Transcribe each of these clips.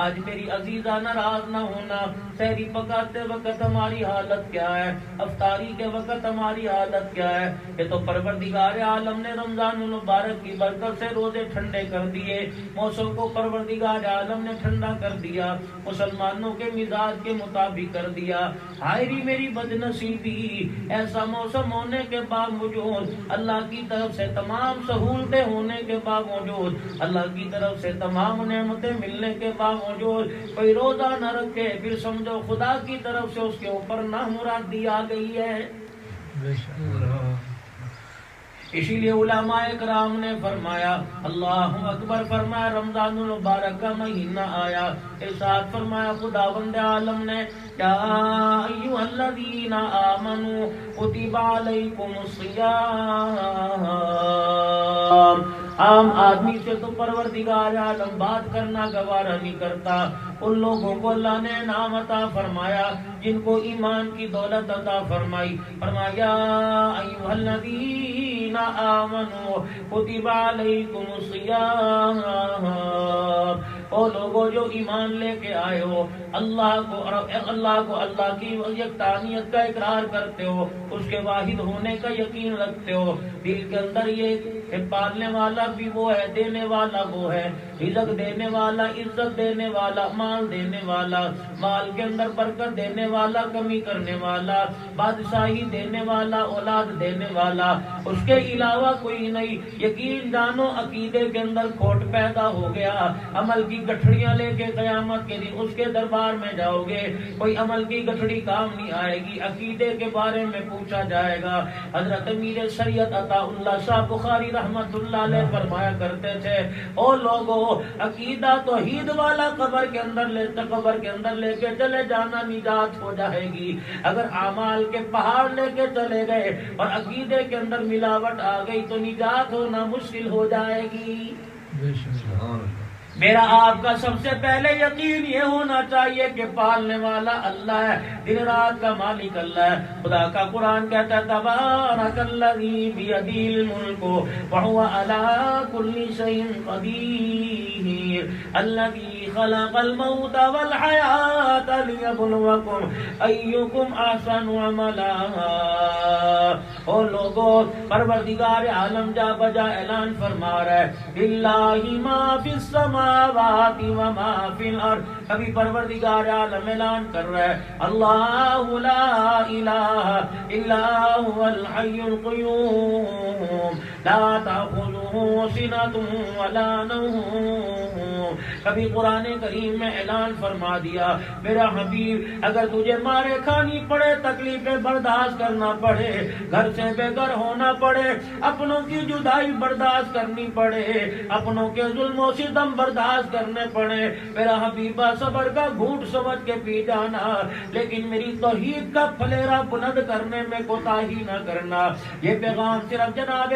آج میری عزیزہ ناراض نہ ہونا، سحری پکاتے وقت ہماری حالت کیا ہے، افطاری کے وقت ہماری حالت کیا ہے۔ یہ تو پروردگار عالم نے رمضان المبارک کی برکت سے روزے ٹھنڈے کر دیے، موسم کو پروردگار عالم نے ٹھنڈا کر دیا، مسلمانوں کے مزاج کے مطابق کر دیا۔ ہائری میری بد نصیبی، ایسا موسم ہونے کے باوجود، اللہ کی طرف سے تمام سہولتیں ہونے کے باوجود، اللہ کی طرف سے تمام نعمتیں ملنے کے باوجود کوئی روزہ نہ رکھے، پھر سمجھو خدا کی طرف سے اس کے اوپر نامرادی آ گئی ہے۔ اسی لیے علماء کرام نے فرمایا، اللہ اکبر فرمایا، رمضان المبارک کا مہینہ آیا، ارشاد فرمایا خداوند عالم نے، یا ایھا الذین آمنوا کتب علیکم الصیام۔ عام آدمی سے تو پروردگار عالم بات کرنا گوارا نہیں کرتا، ان لوگوں کو اللہ نے انعام عطا فرمایا جن کو ایمان کی دولت عطا فرمائی، فرمایا ایھا الذین آمنوا کتب علیکم الصیام، او لوگوں جو ایمان لے کے آئے ہو، اللہ کی یکتانیت کا اقرار کرتے ہو، اس کے واحد ہونے کا یقین رکھتے ہو، دل کے اندر یہ کہ پالنے والا بھی وہ ہے، دینے والا وہ ہے، رزق دینے والا، عزت دینے والا، مال دینے والا، مال کے اندر برکت دینے والا، کمی کرنے والا، بادشاہی دینے والا، اولاد دینے والا، اس کے علاوہ کوئی نہیں۔ یقین جانو عقیدے کے اندر کھوٹ پیدا ہو گیا، عمل کی گٹھڑیاں لے کے قیامت کے دن اس کے دربار میں جاؤ گے، کوئی عمل کی گٹھڑی کام نہیں آئے گی، عقیدے کے بارے میں پوچھا جائے گا۔ حضرت امیر شریعت عطا اللہ شاہ بخاری رحمت اللہ علیہ فرمایا کرتے تھے، او لوگو عقیدہ توحید والا قبر کے اندر لے کے چلے جانا نجات ہو جائے گی، اگر اعمال کے پہاڑ لے کے چلے گئے اور عقیدے کے اندر ملاوٹ آ گئی تو نجات ہونا مشکل ہو جائے گی۔ میرا آپ کا سب سے پہلے یقین یہ ہونا چاہیے کہ پالنے والا اللہ ہے، دن رات کا مالک اللہ ہے۔ خدا کا قرآن کہتا ہے تبارک الذی بیدہ الملک وہو علی کل شیء قدیر الذی خلق الموت والحیاۃ لیبلوکم ایکم احسن عملا۔ او لوگو پروردگار عالم جا بجا اعلان فرما رہا ہے للہ ما فی السماوات وما فی الارض، کبھی پروردگار عالم اعلان کر رہا ہے اللہ لا الہ الا هو الحی القیوم لا تأخذہ سنۃ ولا نوم۔ کبھی قرآن کریم میں اعلان فرما دیا میرا حبیب اگر تجھے مارے کھانی پڑے، تکلیفیں برداشت کرنا پڑے، گھر سے بے گھر ہونا پڑے، اپنوں کی جدائی برداشت کرنی پڑے، اپنوں کے ظلم و ستم برداشت کرنے پڑے، میرا حبیبہ صبر کا گھونٹ سمجھ کے پی جانا، لیکن میری توحید کا پھلیرا بلند کرنے میں کوتاہی نہ کرنا۔ یہ پیغام صرف جناب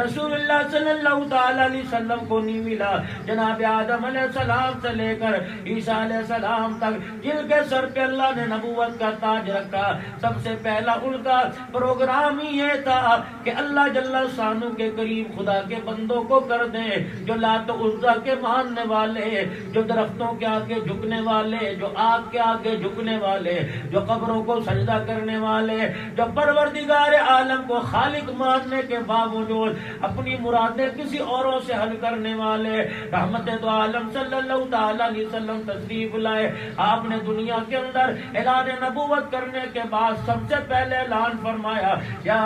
رسول اللہ صلی اللہ تعالی علیہ وسلم کو نہیں ملا، جناب آدم علیہ السلام سے لے کر عیسیٰ علیہ السلام تک جن کے سر پہ اللہ نے نبوت کا تاج رکھا، سب سے پہلا ان کا پروگرام ہی یہ تھا کہ اللہ جل شانہ کے قریب خدا کے بندوں کو کر دیں، جو لات و عزا کے ماننے والے، جو درختوں کے آگے جھکنے والے، جو آگ کے آگے جھکنے والے، جو قبروں کو سجدہ کرنے والے، جو پروردگار عالم کو خالق ماننے کے باوجود اپنی مرادیں کسی اوروں سے حل کرنے والے، رحمت دو عالم صلی اللہ تعالی علیہ وسلم تشریف لائے۔ آپ نے دنیا کے اندر اعلان نبوت کرنے کے بعد سب سے پہلے اعلان فرمایا یا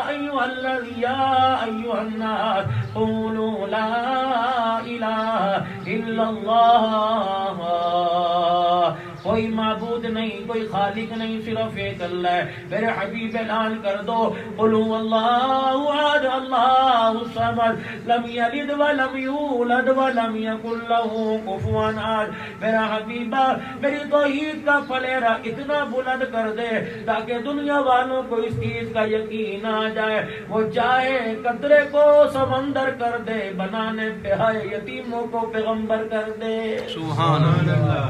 ایھا الناس قولوا لا الہ الا اللہ، کوئی معبود نہیں، کوئی خالق نہیں، صرف ایک اللہ ہے۔ میرے حبیب اعلان کر دو قل هو اللہ احد اللہ الصمد لم یلد ولم یولد ولم یکن له کفوا احد۔ میرا حبیبہ میری توحید کا پھلیرا اتنا بلند کر دے تاکہ دنیا والوں کو اس چیز کا یقین آ جائے، وہ چاہے قطرے کو سمندر کر دے، بنانے پہ ہے یتیموں کو پیغمبر کر دے۔ سبحان اللہ۔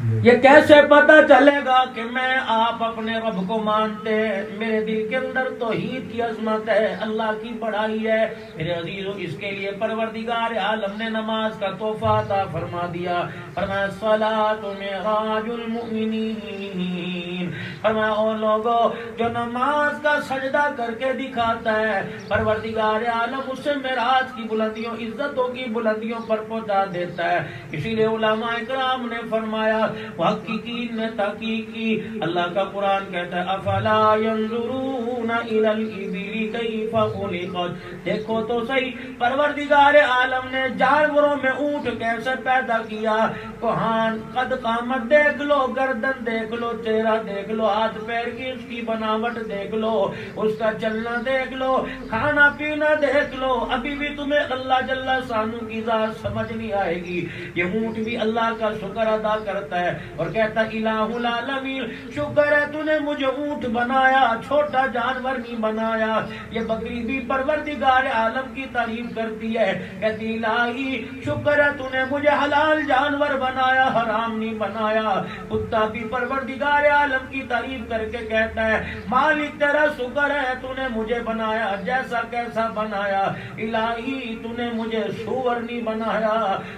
یہ کیسے پتہ چلے گا کہ میں آپ اپنے رب کو مانتے ہیں؟ میرے دل کے اندر توحید کی عظمت ہے، اللہ کی بڑائی ہے میرے عزیزو۔ اس کے لیے پروردگار عالم نے نماز کا تحفہ عطا فرما دیا، فرمایا الصلاۃ معراج المؤمنین، فرمایا او لوگو جو نماز کا سجدہ کر کے دکھاتا ہے پروردگار عالم اسے معراج کی بلندیوں، عزتوں کی بلندیوں پر پہنچا دیتا ہے۔ اسی لیے علماء اکرام نے فرمایا، محققین نے تحقیق کی، اللہ کا قرآن کہتا ہے افلا ينظرون الى الابل کیف خلقت، دیکھو تو صحیح پروردگار عالم نے جانوروں میں اونٹ کیسے پیدا کیا، کوہان قد قامت دیکھ لو، گردن دیکھ لو، چہرہ دیکھ لو، ہاتھ پیر کی اس کی بناوٹ دیکھ لو، اس کا چلنا دیکھ لو، کھانا پینا دیکھ لو، ابھی بھی تمہیں اللہ جل شانہ کی ذات سمجھ نہیں آئے گی۔ یہ اونٹ بھی اللہ کا شکر ادا کرتا ہے اور کہتا الہ العالمین، شکر ہے تو نے مجھے اونٹ بنایا، چھوٹا جانور نہیں بنایا۔ یہ بکری بھی پروردگار عالم کی تعریف کرتی ہے، کہتی الہی شکر ہے تو نے مجھے حلال جانور بنایا، حرام نہیں بنایا۔ کتا بھی پروردگار عالم کی تعریف کر کے کہتا ہے مالک تیرا شکر ہے تو نے مجھے بنایا جیسا کیسا بنایا، الہی تو نے مجھے سور نہیں بنایا۔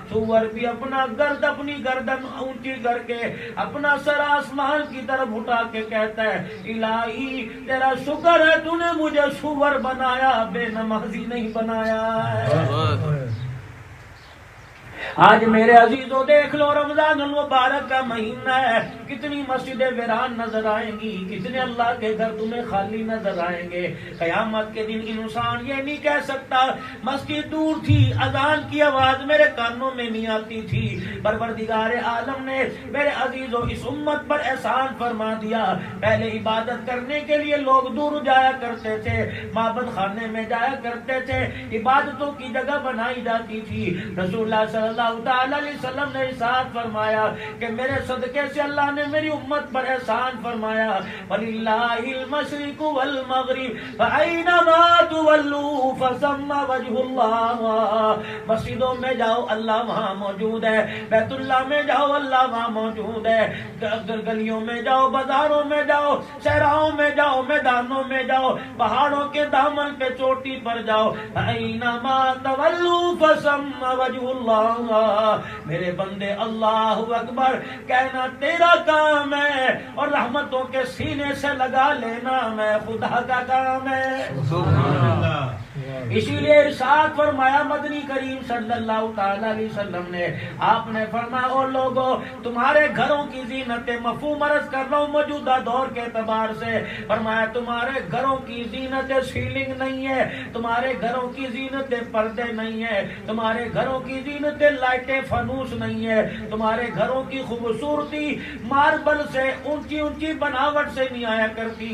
سور بھی اپنا اپنی گردن اونچی کر کے اپنا سر آسمان کی طرف اٹھا کے کہتا ہے الہی تیرا شکر ہے تو نے مجھے سور بنایا، بے نمازی نہیں بنایا ہے۔ آج میرے عزیزوں دیکھ لو رمضان المبارک کا مہینہ ہے، کتنی مسجدیں ویران نظر آئیں گی، کتنے اللہ کے گھر تمہیں خالی نظر آئیں گے۔ قیامت کے دن انسان یہ نہیں کہہ سکتا مسجد دور تھی، اذان کی آواز میرے کانوں میں نہیں آتی تھی۔ پروردگار عالم نے میرے عزیزوں اس امت پر احسان فرما دیا، پہلے عبادت کرنے کے لیے لوگ دور جایا کرتے تھے، معبد خانے میں جایا کرتے تھے، عبادتوں کی جگہ بنائی جاتی تھی۔ رسول اللہ صلی اللہ تعالی علیہ وسلم نے ارشاد فرمایا کہ میرے صدقے سے اللہ نے میری امت پر احسان فرمایا، وَلِلَّهِ الْمَشْرِقُ وَالْمَغْرِبُ فَأَيْنَمَا تُوَلُّوا فَثَمَّ وَجْهُ اللَّهِ۔ مسجدوں میں جاؤ اللہ وہاں موجود ہے، بیت اللہ میں جاؤ اللہ وہاں موجود ہے، گلیوں میں جاؤ، بازاروں میں جاؤ، صحراؤں میں جاؤ، میدانوں میں جاؤ، پہاڑوں کے دامن پہ چوٹی پر جاؤ، فَأَيْنَمَا تُوَلُّوا فَثَمَّ وَجْهُ اللَّهِ۔ میرے بندے اللہ اکبر کہنا تیرا کام ہے، اور رحمتوں کے سینے سے لگا لینا میں خدا کا کام ہے۔ سبحان اللہ۔ اسی لیے ارشاد فرمایا مدنی کریم صلی اللہ تعالی علیہ وسلم نے، آپ نے فرمایا او لوگو تمہارے گھروں کی زینت، مفہوم عرض کر رہا ہوں موجودہ دور کے اعتبار سے، فرمایا تمہارے گھروں کی زینت سیلنگ نہیں ہے، تمہارے گھروں کی زینت پردے نہیں ہے، تمہارے گھروں کی زینت لائٹیں فانوس نہیں ہے، تمہارے گھروں کی خوبصورتی ماربل سے اونچی اونچی بناوٹ سے نہیں آیا کرتی۔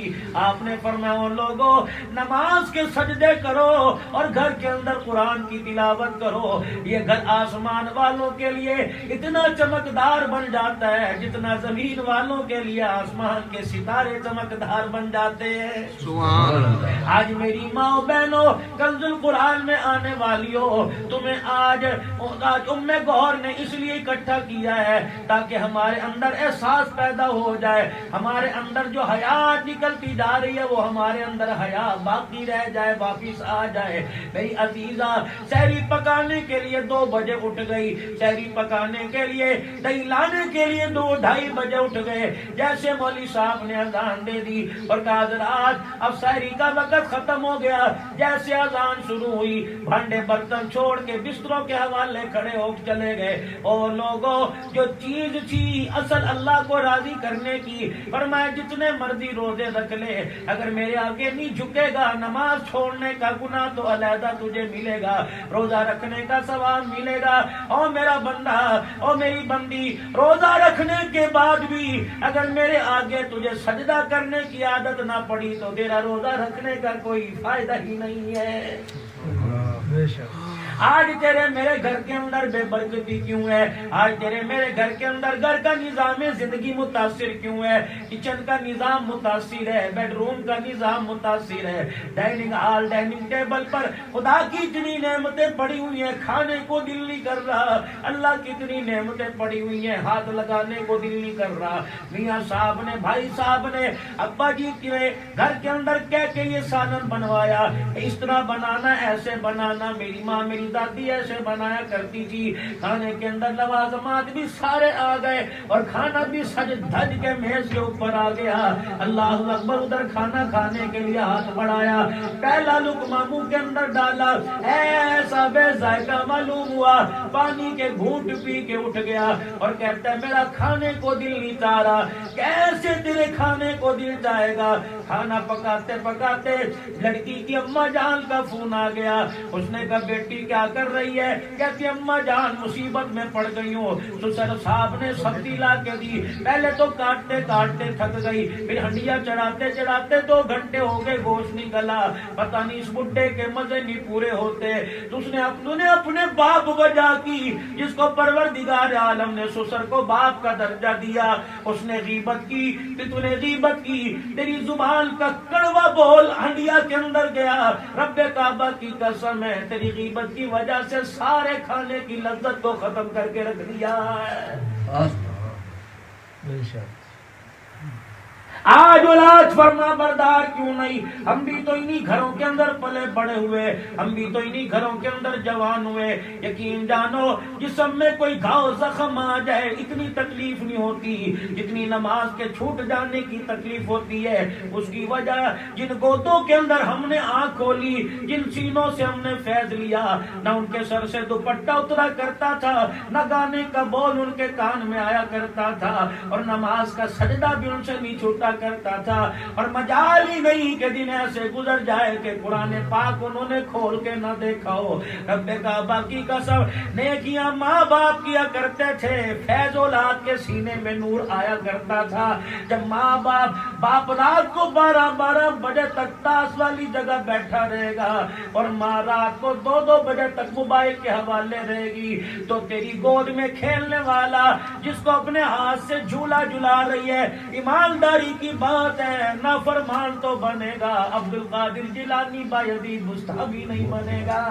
آپ نے فرمایا او لوگو نماز کے سجدے کرو اور گھر کے اندر قرآن کی تلاوت کرو، یہ گھر آسمان والوں کے لیے اتنا چمکدار بن جاتا ہے جتنا زمین والوں کے لیے آسمان کے ستارے چمکدار بن جاتے ہیں۔ سبحان اللہ۔ آج میری ماں بہنوں کنز القرآن میں آنے والیوں، تمہیں آج ام گوہر نے اس لیے اکٹھا کیا ہے تاکہ ہمارے اندر احساس پیدا ہو جائے، ہمارے اندر جو حیات نکلتی جا رہی ہے وہ ہمارے اندر حیا باقی رہ جائے، واپس آ جائے۔ میری عزیزہ سحری پکانے کے لیے 2 بجے اٹھ گئی، سحری پکانے کے لیے دہی لانے کے لیے 2-2:30 بجے اٹھ گئے، جیسے مولوی صاحب نے اذان دے دی اور کہا حضرات اب سحری کا وقت ختم ہو گیا، جیسے اذان شروع ہوئی بھانڈے برتن چھوڑ کے بستروں کے حوالے کھڑے ہو چلے گئے۔ اور لوگوں جو چیز تھی اصل اللہ کو راضی کرنے کی، فرمایا جتنے مرضی روزے رکھ لے اگر میرے آگے نہیں جھکے گا نماز چھوڑنے کا گناہ تو علیحدہ تجھے ملے گا، روزہ رکھنے کا ثواب ملے گا۔ اور میرا بندہ اور میری بندی روزہ رکھنے کے بعد بھی اگر میرے آگے تجھے سجدہ کرنے کی عادت نہ پڑی تو تیرا روزہ رکھنے کا کوئی فائدہ ہی نہیں ہے۔ آج تیرے میرے گھر کے اندر بے برکتی کیوں ہے؟ آج تیرے میرے گھر کے اندر گھر کا نظام زندگی متاثر کیوں ہے؟ کچن کا نظام متاثر ہے، بیڈ روم کا نظام متاثر ہے، ڈائننگ ہال ڈائننگ ٹیبل پر خدا کی اتنی نعمتیں پڑی ہوئی ہیں، کھانے کو دل نہیں کر رہا۔ اللہ کی اتنی نعمتیں پڑی ہوئی ہیں، ہاتھ لگانے کو دل نہیں کر رہا۔ میاں صاحب نے، بھائی صاحب نے، ابا جی کے گھر کے اندر کہہ کے یہ سالن بنوایا، اس طرح بنانا، ایسے بنانا، میری ماں میری دادی ایسے بنایا کرتی تھی۔ کھانے کے اندر لوازمات بھی سارے آ گئے اور کھانا بھی سج دھج کے میز کے اوپر آ گیا۔ اللہ اکبر، ادھر کھانا کھانے کے لیے ہاتھ بڑھایا، پہلا لقمہ منہ کے اندر ڈالا، ایسا بے ذائقہ معلوم ہوا، پانی کے گھونٹ پی کے اٹھ گیا اور کہتا ہے میرا کھانے کو دل نہیں چاہ رہا۔ کیسے تیرے کھانے کو دل جائے گا؟ کھانا پکاتے پکاتے لڑکی کی اماں جان کا فون آ گیا۔ اس نے کہا بیٹی کیا کر رہی ہے؟ کہتی اماں جان مصیبت میں پڑ گئی ہوں، سسر صاحب نے سبزی لا کے دی، پہلے تو کاٹتے کاٹتے تھک گئی، پھر ہنڈیا چڑھاتے چڑھاتے 2 گھنٹے ہو گئے، گوشت نہیں گلا، پتہ نہیں اس بڈھے کے مزے نہیں پورے ہوتے۔ تو اس نے اپنے باپ وجہ کی، جس کو پروردگار عالم نے سسر کو باپ کا درجہ دیا، اس نے غیبت کی، کہ تو نے غیبت کی، تیری زبان کا کڑوا بول ہنڈیا کے اندر گیا، رب کعبہ کی قسم ہے تیری غیبت کی وجہ سے سارے کھانے کی لذت کو ختم کر کے رکھ دیا ہے۔ آج اولاد فرما بردار کیوں نہیں؟ ہم بھی تو انہی گھروں کے اندر پلے بڑے ہوئے، ہم بھی تو انہی گھروں کے اندر جوان ہوئے۔ یقین جانو جسم میں کوئی گھاؤ زخم آ جائے اتنی تکلیف نہیں ہوتی جتنی نماز کے چھوٹ جانے کی تکلیف ہوتی ہے۔ اس کی وجہ جن گودوں کے اندر ہم نے آنکھ کھولی، جن سینوں سے ہم نے فیض لیا، نہ ان کے سر سے دوپٹہ اترا کرتا تھا، نہ گانے کا بول ان کے کان میں آیا کرتا تھا، اور نماز کا سجدہ بھی ان سے نہیں چھوٹا کرتا تھا، اور مجال ہی نہیں کہ دن ایسے گزر جائے کہ قرآن پاک انہوں نے کھول کے نہ دیکھا ہو۔ رب کعبہ کی قسم نیکیاں ماں باپ کیا کرتے تھے، فیض اولاد کے سینے میں نور آیا کرتا تھا۔ جب ماں باپ رات کو 12 بجے تک تاش والی جگہ بیٹھا رہے گا اور ماں رات کو 2 بجے تک موبائل کے حوالے رہے گی، تو تیری گود میں کھیلنے والا جس کو اپنے ہاتھ سے جھولا جھلا رہی ہے، ایمانداری کی بات ہے نافرمان تو بنے گا، عبد القادر جیلانی بایدی مستحبی نہیں بنے گا۔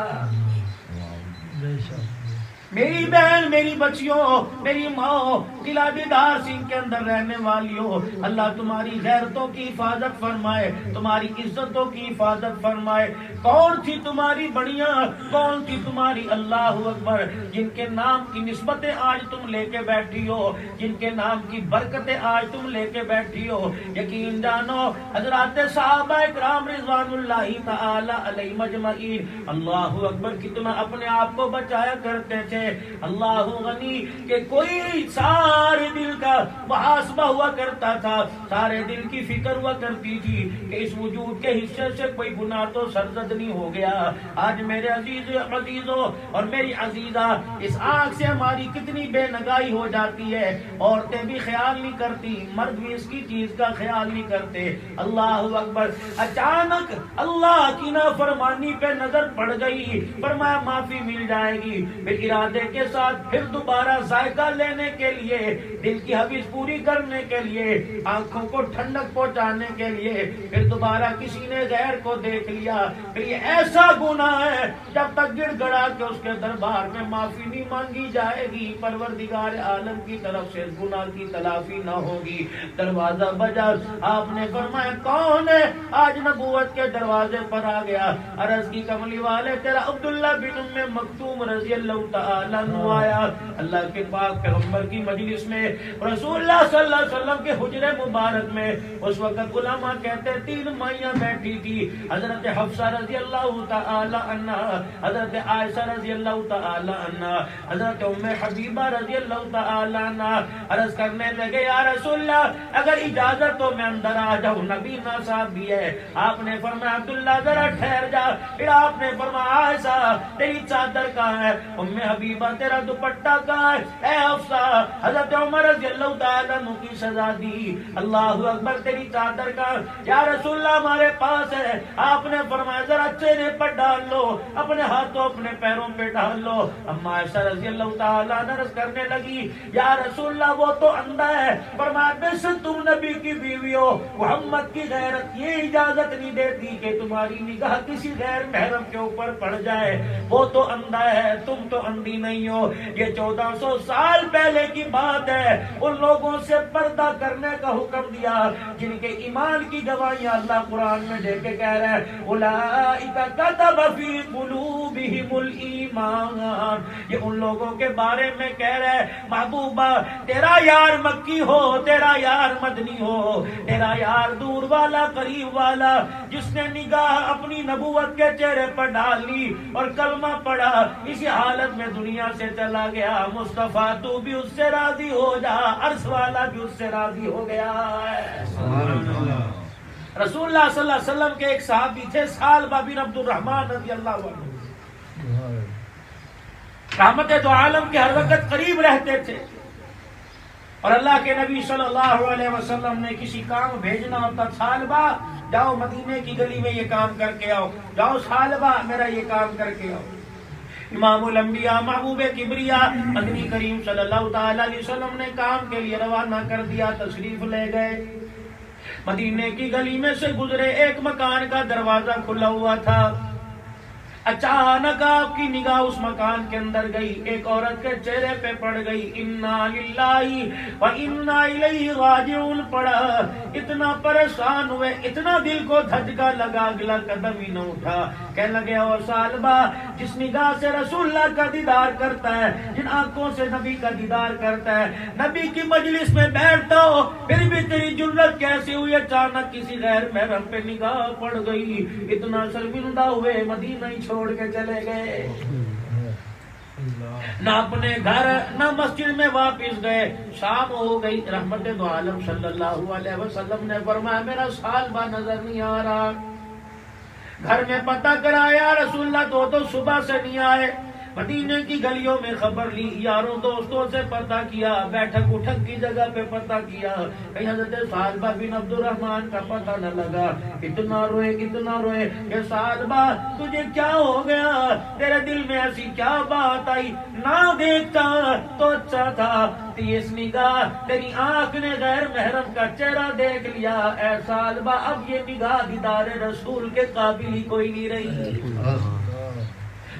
میری بہن، میری بچیوں، میری ماں، قلعہ بیدار سنگھ کے اندر رہنے والیوں، اللہ تمہاری غیرتوں کی حفاظت فرمائے، تمہاری عزتوں کی حفاظت فرمائے۔ کون تھی تمہاری بڑیاں، کون تھی تمہاری اللہ اکبر، جن کے نام کی نسبتیں آج تم لے کے بیٹھی ہو، جن کے نام کی برکتیں آج تم لے کے بیٹھی ہو۔ یقین جانو حضرات صحابہ اکرام رضوان اللہ تعالی علیہ مجمعین اللہ اکبر کتنا اپنے آپ کو بچایا کرتے تھے۔ اللہ غنی کہ کوئی سارے دل کا محاسبہ ہوا کرتا تھا، سارے دل کی فکر ہوا کرتی تھی کہ اس وجود کے حصے سے کوئی گناہ تو سرزد نہیں ہو گیا۔ آج میرے عزیزوں اور میری عزیزہ، اس آنکھ سے ہماری کتنی بے نگاہی ہو جاتی ہے، عورتیں بھی خیال نہیں کرتی، مرد بھی اس کی چیز کا خیال نہیں کرتے۔ اللہ اکبر، اچانک اللہ کی نافرمانی پہ نظر پڑ گئی، فرمایا معافی مل جائے گی، پھر ارادے کے ساتھ پھر دوبارہ ذائقہ لینے کے لیے، دل کی حویث پوری کرنے کے لیے، آنکھوں کو ٹھنڈک پہنچانے کے لیے پھر دوبارہ کسی نے غیر کو دیکھ لیا، پھر یہ ایسا گناہ ہے جب تک گڑ گڑا کے اس کے دربار میں معافی نہیں مانگی جائے گی، پروردگار عالم کی طرف سے گناہ کی تلافی نہ ہوگی۔ دروازہ بجا، آپ نے فرمایا کون ہے؟ آج نبوت کے دروازے پر آ گیا، عرض کی کملی والے تیرا عبداللہ بن ام مکتوم رضی اللہ تعالیٰ عنہ آیا۔ اللہ کے پاک پیغمبر کی مجلس میں، رسول اللہ صلی اللہ علیہ وسلم کے حجرے مبارک میں اس وقت علماء کہتے 3 مائیاں بیٹھی تھی، حضرت حفصہ رضی اللہ تعالی عنہ، حضرت عائشہ رضی اللہ تعالی عنہ، حضرت ام حبیبہ رضی اللہ تعالی عنہ۔ عرض کرنے لگے یا رسول اللہ اگر اجازت تو میں اندر آ جاؤں، نبی صاحب بھی ہے۔ آپ نے فرمایا عبداللہ ذرا ٹھہر جا، پھر آپ نے فرمایا عائشہ تیری چادر کہاں ہے؟ ام حبیبہ حبیبہ تیرا دوپٹہ کہاں ہے؟ اے حفصہ حضرت عمر رضی اللہ تعالیٰ عنہ کی سزا دی، اللہ اکبر تیری چادر کا یا رسول اللہ ہمارے پاس ہے۔ آپ نے فرمایا ذرا چہرے پر ڈال لو، اپنے ہاتھوں اپنے پیروں پہ ڈال لو۔ اما عائشہ رضی اللہ تعالیٰ عنہ عرض کرنے لگی یا رسول اللہ وہ تو اندھا ہے۔ فرمایا بے شک تم نبی کی بیوی ہو، محمد کی غیرت یہ اجازت نہیں دیتی کہ تمہاری نگاہ کسی غیر محرم کے اوپر پڑ جائے، وہ تو اندھا ہے تم تو اندھی نہیں ہو۔ یہ 1400 سال پہلے کی بات ہے، ان لوگوں سے پردہ کرنے کا حکم دیا جن کے ایمان کی گواہیاں اللہ قرآن میں دے کے کہہ رہے ہیں اولئک کتب فی قلوبہم الایمان، یہ ان لوگوں کے بارے میں کہہ رہے ہیں محبوبہ تیرا یار مکی ہو، تیرا یار مدنی ہو، تیرا یار دور والا قریب والا، جس نے نگاہ اپنی نبوت کے چہرے پر ڈال لی اور کلمہ پڑھا، اسی حالت میں دنیا سے چلا گیا۔ مصطفیٰ تو بھی اس سے راضی ہو جا، عرش والا بھی اس سے راضی ہو گیا ہے۔ رسول اللہ صلی اللہ علیہ وسلم کے ایک صحابی تھے ثعلبہ بن عبد الرحمن رضی اللہ عنہ، رحمت دو عالم کے ہر وقت قریب رہتے تھے، اور اللہ کے نبی صلی اللہ علیہ وسلم نے کسی کام بھیجنا ہوتا، ثعلبہ جاؤ مدینے کی گلی میں یہ کام کر کے آؤ، جاؤ ثعلبہ میرا یہ کام کر کے آؤ۔ امام الانبیاء محبوب کبریا مدنی کریم صلی اللہ تعالی علیہ وسلم نے کام کے لیے روانہ کر دیا، تشریف لے گئے۔ مدینے کی گلی میں سے گزرے، ایک مکان کا دروازہ کھلا ہوا تھا، اچانک آپ کی نگاہ اس مکان کے اندر گئی، ایک عورت کے چہرے پہ پڑ گئی، انا للہ و انا الیہ راجعون پڑا۔ اتنا پریشان ہوئے، اتنا دل کو دھچکا لگا، اگلا قدم ہی نہ اٹھا۔ کہنے لگے اور ثعلبہ جس نگاہ سے رسول اللہ کا دیدار کرتا ہے، جن آنکھوں سے نبی کا دیدار کرتا ہے، نبی کی مجلس میں بیٹھتا ہو، پھر بھی تیری جرت کیسے ہوئی اچانک کسی غیر محرم پہ نگاہ پڑ گئی؟ اتنا شرمندہ ہوئے، مدینہ ہی چھوڑ کے چلے گئے، نہ اپنے گھر نہ مسجد میں واپس گئے۔ شام ہو گئی، رحمت دو عالم صلی اللہ علیہ وسلم نے فرمایا میرا ثعلبہ نظر نہیں آ رہا۔ گھر میں پتہ کرایا، رسول اللہ تو صبح سے نہیں آئے۔ مدینے کی گلیوں میں خبر لی، یاروں دوستوں سے پتہ کیا، بیٹھک اٹھک کی جگہ پہ پتہ کیا، کہیں حضرت ثعلبہ بن عبد الرحمن کا پتہ نہ لگا۔ اتنا روئے کہ ثعلبہ تجھے کیا ہو گیا، تیرے دل میں ایسی کیا بات آئی؟ نہ دیکھتا تو اچھا تھا، تیز نگاہ تیری آنکھ نے غیر محرم کا چہرہ دیکھ لیا۔ اے ثعلبہ اب یہ نگاہ دیدار رسول کے قابل ہی کوئی نہیں رہی۔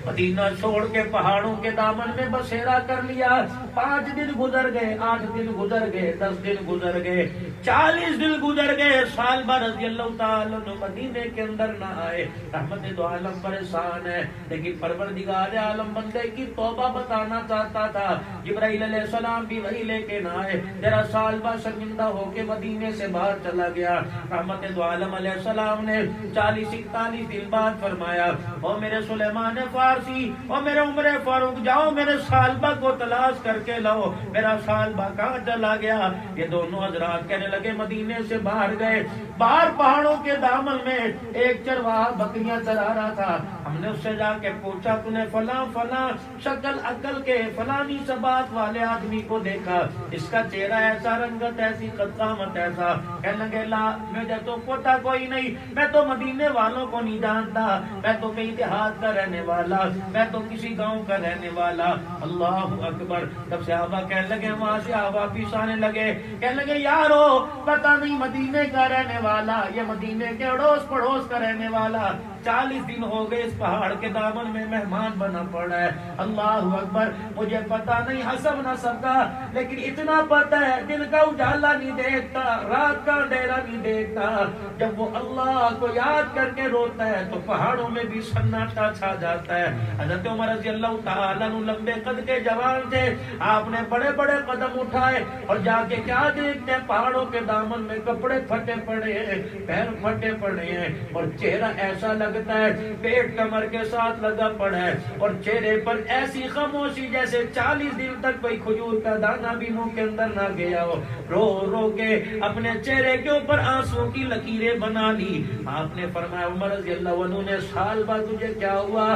مدینہ چھوڑ کے پہاڑوں کے دامن میں بسیرا کر لیا۔ 5 دن گزر گئے، 8 دن گزر گئے، 10 دن گزر گئے، 40 دن گزر گئے۔ ثعلبہ رضی اللہ تعالیٰ عنہ مدینے کے اندر نہ آئے۔ رحمت دو عالم پریشان ہے، لیکن پروردگار عالم بندے کی توبہ بتانا چاہتا تھا۔ جبرائیل علیہ السلام بھی وہی لے کے نہ آئے، تیرا ثعلبہ شرمندہ ہو کے مدینے سے باہر چلا گیا۔ رحمت دو عالم علیہ السلام نے 40-41 دن بعد فرمایا او میرے سلیمان اور میرے عمر فاروق جاؤ میرے ثعلبہ کو تلاش کر کے لاؤ، میرا ثعلبہ کہاں چلا گیا؟ یہ دونوں حضرات کہنے لگے مدینے سے باہر گئے۔ باہر پہاڑوں کے دامن میں ایک چرواہا بکریاں چرا رہا تھا، ہم نے اس سے جا کے پوچھا تو نے فلاں فلاں شکل عقل کے فلانی سبات والے آدمی کو دیکھا، اس کا چہرہ ایسا، رنگت ایسی، قد قامت ایسا۔ کہنے لگے لا مجھے تو پتا کوئی نہیں، میں تو مدینے والوں کو نہیں جانتا، میں تو کہیں دیہات کا رہنے والا، میں تو کسی گاؤں کا رہنے والا۔ اللہ اکبر۔ تب صحابہ کہنے لگے، وہاں سے واپس آنے لگے، کہنے لگے یارو پتہ نہیں مدینے کا رہنے والا، یہ مدینے کے اڑوس پڑوس کا رہنے والا 40 دن ہو گئے اس پہاڑ کے دامن میں مہمان بنا پڑا ہے۔ اللہ اکبر۔ مجھے پتا نہیں حسب نسب کا، لیکن اتنا پتا ہے دن کا اجالا نہیں دیکھتا، رات کا اندھیرا نہیں دیکھتا۔ جب وہ اللہ کو یاد کر کے روتا ہے تو پہاڑوں میں بھی سناٹا چھا جاتا ہے۔ حضرت عمر رضی اللہ تعالیٰ عنہ لمبے قد کے جوان تھے، آپ نے بڑے بڑے قدم اٹھائے اور جا کے کیا دیکھتے ہیں؟ پہاڑوں کے دامن میں کپڑے پھٹے پڑے ہیں، پیر پھٹے پڑے ہیں، اور چہرہ ایسا لگ لگتا ہے, پیٹ کمر کے ساتھ لگا پڑا ہے, اور چہرے پر ایسی خاموشی جیسے 40 دن تک کوئی کھجور کا دانہ بھی منہ کے اندر نہ گیا ہو. رو رو کے اپنے چہرے کے اوپر آنسوں کی لکیریں بنا لی. آپ نے فرمایا عمر رضی اللہ عنہ نے, سال بعد تجھے کیا ہوا؟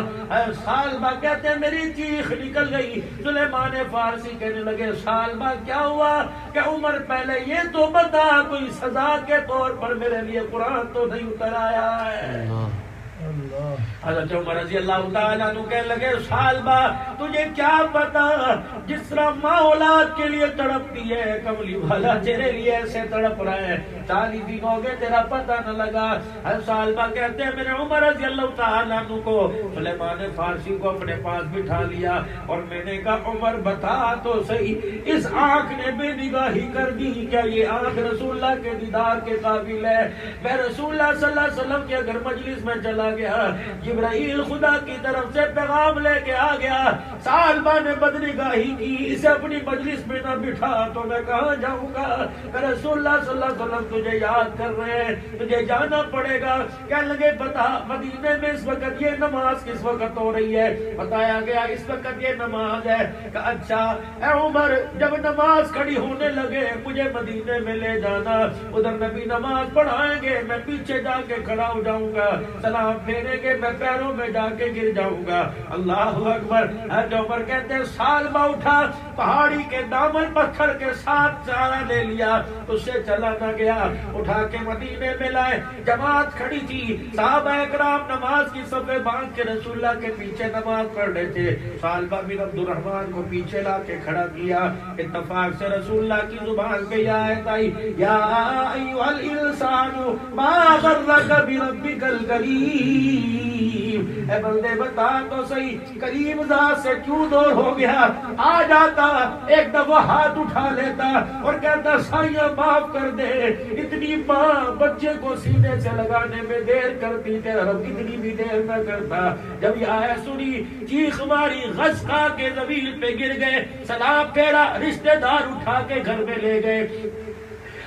سال بعد کہتے ہیں میری چیخ نکل گئی. سلیمان فارسی کہنے لگے سال بعد کیا ہوا؟ کہ عمر پہلے یہ تو بتا, کوئی سزا کے طور پر میرے لیے قرآن تو نہیں اتر آیا ہے. حضرت عمر رضی اللہ تعالیٰ عنہ کہنے لگے سال بعد تجھے کیا پتا, جس طرح ماں اولاد کے لیے تڑپتی ہے, کملی والا تیرے لیے ایسے تڑپ رہا ہے. 40 دن ہو گئے تیرا پتہ نہ لگا. ہر سال بعد کہتے ہیں میرے عمر رضی اللہ تعالیٰ عنہ کو سلیمان فارسی کو اپنے پاس بٹھا لیا, اور میں نے کہا عمر بتا تو صحیح, اس آنکھ نے بے نگاہی کر دی, کیا یہ آنکھ رسول اللہ کے دیدار کے قابل ہے؟ میں رسول اللہ صلی اللہ علیہ وسلم کے اگر مجلس میں چلا گیا, جبرائیل خدا کی طرف سے پیغام لے کے آ گیا, سال بعد نے بدنگاہی کی, اسے اپنی مجلس میں نہ بٹھا تو میں کہاں جاؤں گا؟ کہ رسول اللہ صلی اللہ علیہ وسلم تجھے یاد کر رہے ہیں, تجھے جانا پڑے گا. کہنے لگے بتا مدینے میں اس وقت یہ نماز کس وقت ہو رہی ہے؟ بتایا گیا اس وقت یہ نماز ہے. کہ اچھا اے عمر, جب نماز کھڑی ہونے لگے مجھے مدینے میں لے جانا, ادھر نبی نماز پڑھائیں گے, میں پیچھے جا کے کھڑا ہو جاؤں گا, سلام پھیریں گے, میں پیروں میں جا کے گر جاؤں گا. اللہ اکبر. عمر کہتے ہیں سال بعد اٹھا, پہاڑی کے دامن پتھر کے ساتھ سہارا لے لیا, اس سے چلا نہ گیا. اٹھا کے مدینے میں لائے, جماعت کھڑی تھی, صحابہ اکرام نماز کی صفیں باندھ کے رسول اللہ کے پیچھے نماز پڑھ رہے تھے. سال بعد بن عبد الرحمن کو پیچھے لا کے کھڑا کیا. اتفاق سے رسول اللہ کی زبان پہ یہ آیت آئی, یا ایھا الانسان ما غرک بربک الکریم. اے بندے بتا تو صحیح, کریم ذات سے کیوں دور ہو گیا؟ آ جاتا, ایک دفعہ ہاتھ اٹھا لیتا اور کہتا سائیاں معاف کر دے. اتنی ماں بچے کو سینے سے لگانے میں دیر کرتی تھے, رب اتنی بھی دیر نہ کرتا. جب یہ آیت سنی, چیخ ماری, غش کھا کے زمین پہ گر گئے, سلام پھیرا, رشتہ دار اٹھا کے گھر میں لے گئے.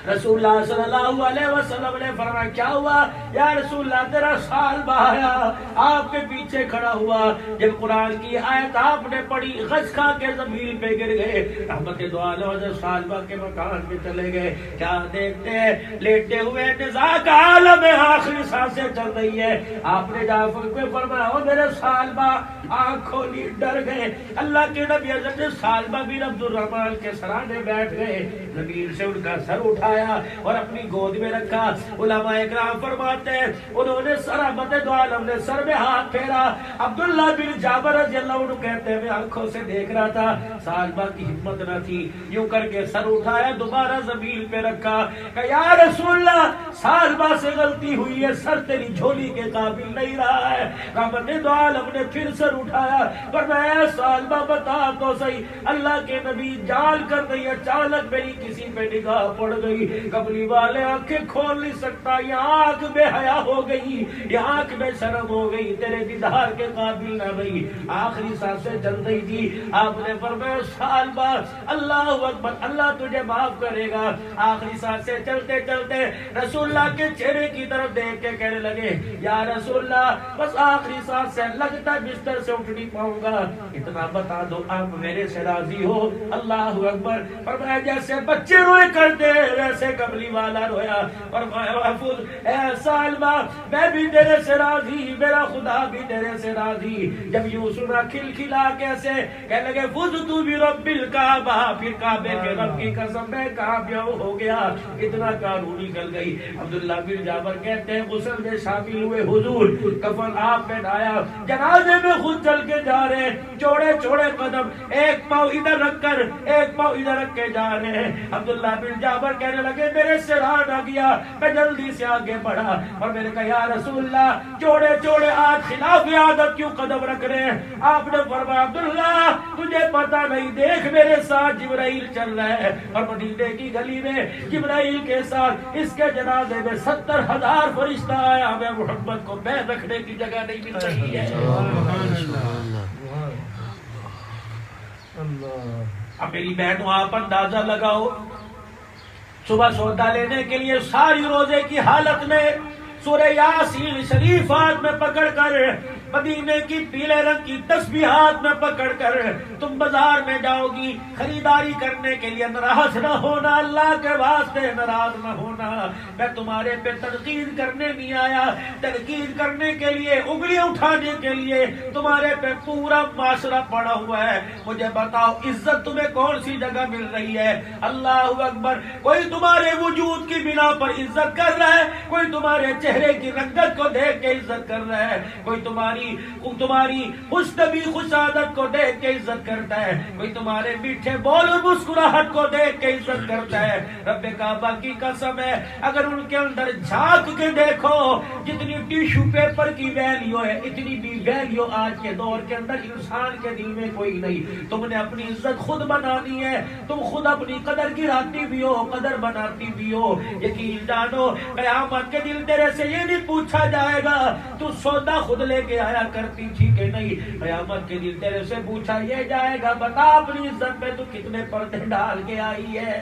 رسول اللہ صلی اللہ علیہ وسلم نے فرمایا کیا ہوا؟ یا رسول اللہ تیرا سال بہایا, آپ کے پیچھے کھڑا ہوا, جب قرآن کی آیت آپ نے پڑھی غش کھا کے زمین پہ گر گئے. رحمت دو عالم حضرت سال بہ کے مکان میں چلے گئے. کیا دیکھتے ہیں؟ لیٹے ہوئے نزاع کا عالم ہے, آخری سانسیں چل رہی ہے. آپ نے جا کے فرمایا او میرے سال بہ, آنکھ کھولی, ڈر گئے. اللہ کے نبی حضرت سال بہ بن عبد الرحمن کے سرانے بیٹھ گئے, زمین سے ان کا سر اٹھایا اور اپنی گود میں رکھا. علماء اکرام فرماتے ہیں انہوں نے رحمت دو عالم نے سر میں ہاتھ پھیرا. عبداللہ بن جابر رضی اللہ عنہ کہتے ہیں میں آنکھوں سے دیکھ رہا تھا, سال بعد کی ہمت نہ تھی, یوں کر کے سر اٹھایا, دوبارہ زمین پہ رکھا. کہ یا رسول اللہ سال بعد سے غلطی ہوئی ہے, سر تیری جھولی کے قابل نہیں رہا ہے. رحمت دو عالم نے پھر سر اٹھایا, فرمایا سال بعد بتا تو صحیح, اللہ کے نبی جال کر گئی, اچانک میری کسی پہ نگاہ پڑ گئی, کملی والے آنکھیں کھول نہیں سکتا, یہ آنکھ بے حیا ہو گئی, یہ آنکھ بے شرم ہو گئی, تیرے دیدار کے قابل نہ رہی. آخری سانسیں چل رہی تھی. آپ نے فرمایا سال بعد اللہ اکبر, اللہ تجھے معاف کرے گا. آخری سانسیں چلتے چلتے رسول اللہ کے چہرے کی طرف دیکھ کے کہنے لگے یا رسول اللہ بس آخری سانس سے لگتا بستر سے اٹھ نہیں پاؤں گا, اتنا بتا دو آپ میرے سے راضی ہو. اللہ اکبر. فرمایا جیسے بچے روئے کرتے ویسے کملی والا رویا. فرمایا محفوظ اے سالمہ میں بھی تیرے سے راضی, میرا خدا بھی تیرے سے راضی. جب یوں سنا کھلکھلا کیسے کہنے لگے فزت برب الکعبہ, پھر کعبے کے رب کی قسم میں کامیاب ہو گیا. اتنا قانون نکل گئی. عبداللہ بن جابر کہتے ہیں غسل میں شامل ہوئے, حضور کفن آپ پہنایا, جنازے میں خود چل کے جا رہے, چوڑے چوڑے قدم, ایک پاؤں ادھر رکھ کر ایک پاؤں ادھر رکھ کے جا رہے ہیں. عبداللہ بن جابر کہنے لگے میرے سے راہ نہ گیا, میں جلدی سے آگے بڑھا اور میں نے کہا یا رسول اللہ چوڑے چوڑے آج خلاف عادت کیوں قدم رکھ رہے ہیں؟ آپ نے فرمایا عبداللہ تجھے پتا نہیں, دیکھ میرے ساتھ جبرائیل چل رہا ہے, اور مدینے کی گلی میں جبرائیل کے ساتھ اس کے جنازے میں 70,000 فرشتہ آیا, میں محمد کو پیر رکھنے کی جگہ نہیں مل رہی ہے. اب میری بہنوں آپ اندازہ لگاؤ, صبح سودا لینے کے لیے ساری روزے کی حالت میں سورہ یاسین شریف ہاتھ میں پکڑ کر، مدینے کی پیلے رنگ کی تسبیح ہاتھ میں پکڑ کر تم بازار میں جاؤ گی خریداری کرنے کے لیے، ناراض نہ ہونا، اللہ کے واسطے ناراض نہ ہونا، میں تمہارے پہ تنقید کرنے نہیں آیا، تنقید کرنے کے لیے، انگلیاں اٹھانے کے لیے تمہارے پہ پورا معاشرہ پڑا ہوا ہے۔ مجھے بتاؤ عزت تمہیں کون سی جگہ مل رہی ہے؟ اللہ اکبر! کوئی تمہارے وجود کی بنا پر عزت کر رہا ہے، کوئی تمہارے چہرے کی رنگت کو دیکھ کے عزت کر رہا ہے، کوئی تمہاری خوش طبی خوش عادت کو دیکھ کے عزت کرتا ہے، کوئی تمہارے میٹھے بول اور مسکراہٹ کو دیکھ کے عزت کرتا ہے۔ رب کعبہ کی قسم ہے، اگر ان کے اندر جھانک کے دیکھو، جتنی ٹیشو پیپر کی ویلیو ہے اتنی بھی ویلیو آج کے دور کے اندر انسان کے دل میں کوئی نہیں۔ تم نے اپنی عزت خود بنانی ہے، تم خود اپنی قدر گراتی بھی ہو، قدر بناتی بھی ہو۔ یقین جانو قیامت کے دن تیرے سے یہ نہیں پوچھا جائے گا تو سودا خود لے کے آیا کرتی تھی کہ نہیں، قیامت کے دن تیرے سے پوچھا یہ جائے گا بتا اپنی عزت پہ تو کتنے پردے ڈال کے آئی ہے۔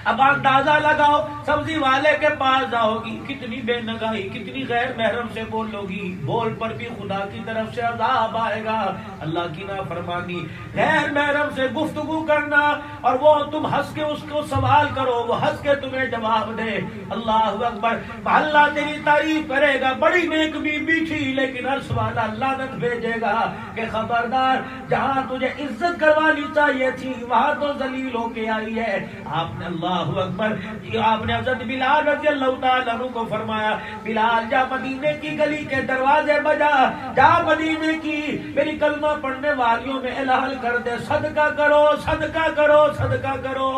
اب اندازہ لگاؤ، سبزی والے کے پاس جاؤ گی، کتنی بے نگاہی، کتنی غیر محرم سے بولو گی، بول پر بھی خدا کی طرف سے عذاب آئے گا، اللہ کی نافرمانی، غیر محرم سے گفتگو کرنا، اور وہ تم ہنس کے اس کو سوال کرو، وہ ہنس کے تمہیں جواب دے۔ اللہ اکبر! اللہ تیری تعریف کرے گا، بڑی نیک بی بی تھی، لیکن عرش والا لعنت بھیجے گا کہ خبردار، جہاں تجھے عزت کروانی چاہیے تھی وہاں تو ذلیل ہو کے آئی ہے۔ آپ نے اللہ اکبر، آپ نے حضرت بلال رضی اللہ تعالیٰ عنہ کو فرمایا، بلال جا مدینے کی گلی کے دروازے بجا، جا مدینے کی میری کلمہ پڑھنے والیوں میں اعلان کر دے، صدقہ کرو، صدقہ کرو، صدقہ کرو۔